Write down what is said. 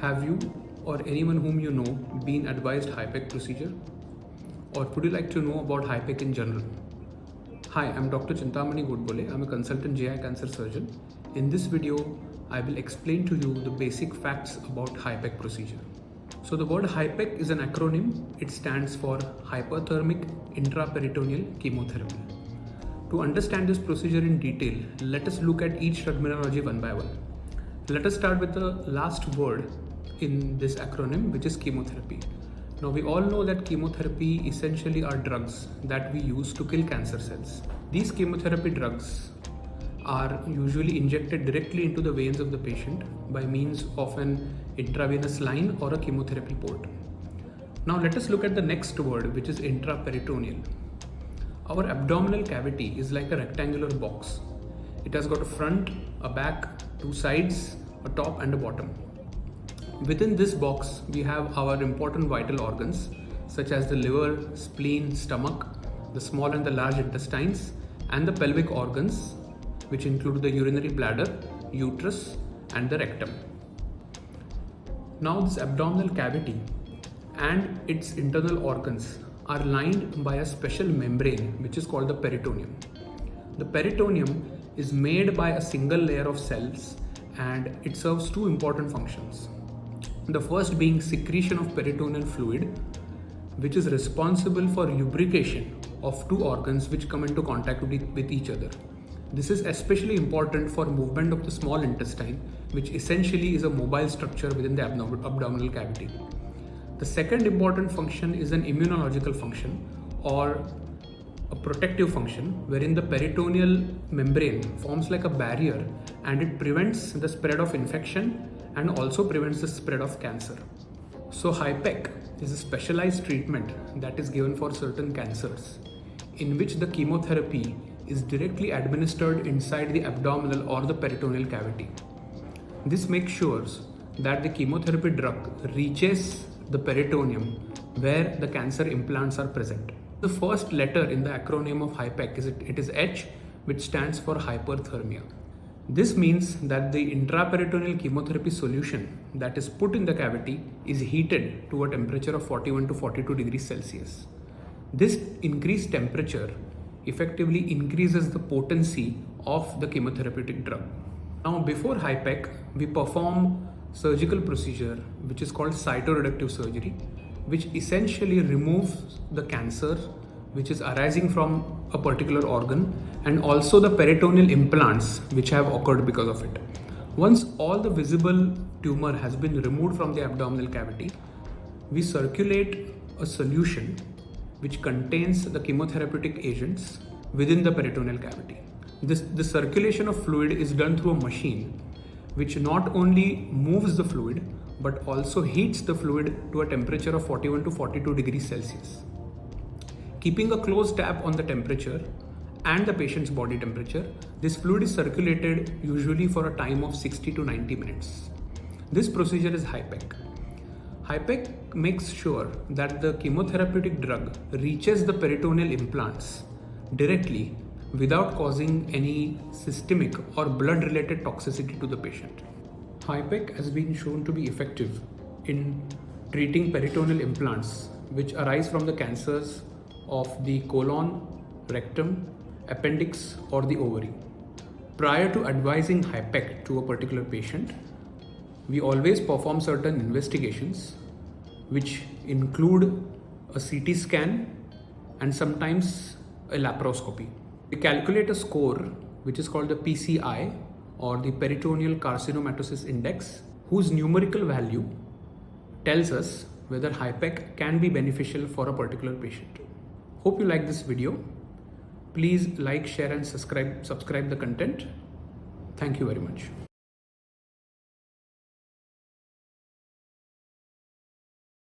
Have you or anyone whom you know been advised HIPEC procedure? Or would you like to know about HIPEC in general? Hi, I'm Dr. Chintamani Godbole. I'm a consultant GI cancer surgeon. In this video, I will explain to you the basic facts about HIPEC procedure. So the word HIPEC is an acronym. It stands for Hyperthermic Intraperitoneal Chemotherapy. To understand this procedure in detail, let us look at each terminology one by one. Let us start with the last word in this acronym, which is chemotherapy. Now we all know that chemotherapy essentially are drugs that we use to kill cancer cells. These chemotherapy drugs are usually injected directly into the veins of the patient by means of an intravenous line or a chemotherapy port. Now let us look at the next word, which is intraperitoneal. Our abdominal cavity is like a rectangular box. It has got a front, a back, two sides, a top and a bottom. Within this box, we have our important vital organs such as the liver, spleen, stomach, the small and the large intestines, and the pelvic organs, which include the urinary bladder, uterus, and the rectum. Now this abdominal cavity and its internal organs are lined by a special membrane which is called the peritoneum. The peritoneum is made by a single layer of cells and it serves two important functions. The first being secretion of peritoneal fluid, which is responsible for lubrication of two organs which come into contact with each other. This is especially important for movement of the small intestine, which essentially is a mobile structure within the abdominal cavity. The second important function is an immunological function or a protective function, wherein the peritoneal membrane forms like a barrier and it prevents the spread of infection and also prevents the spread of cancer. So HIPEC is a specialized treatment that is given for certain cancers in which the chemotherapy is directly administered inside the abdominal or the peritoneal cavity. This makes sure that the chemotherapy drug reaches the peritoneum where the cancer implants are present. The first letter in the acronym of HIPEC is H, which stands for hyperthermia. This means that the intraperitoneal chemotherapy solution that is put in the cavity is heated to a temperature of 41 to 42 degrees Celsius. This increased temperature effectively increases the potency of the chemotherapeutic drug. Now before HIPEC, we perform surgical procedure which is called cytoreductive surgery, which essentially removes the cancer which is arising from a particular organ and also the peritoneal implants which have occurred because of it. Once all the visible tumor has been removed from the abdominal cavity, we circulate a solution which contains the chemotherapeutic agents within the peritoneal cavity. The circulation of fluid is done through a machine which not only moves the fluid but also heats the fluid to a temperature of 41 to 42 degrees Celsius. Keeping a close tab on the temperature and the patient's body temperature, this fluid is circulated usually for a time of 60 to 90 minutes. This procedure is HIPEC. HIPEC makes sure that the chemotherapeutic drug reaches the peritoneal implants directly without causing any systemic or blood-related toxicity to the patient. HIPEC has been shown to be effective in treating peritoneal implants which arise from the cancers of the colon, rectum, appendix or the ovary. Prior to advising HIPEC to a particular patient, we always perform certain investigations which include a CT scan and sometimes a laparoscopy. We calculate a score which is called the PCI or the Peritoneal Carcinomatosis Index, whose numerical value tells us whether HIPEC can be beneficial for a particular patient. Hope you like this video. Please like, share and subscribe the content. Thank you very much.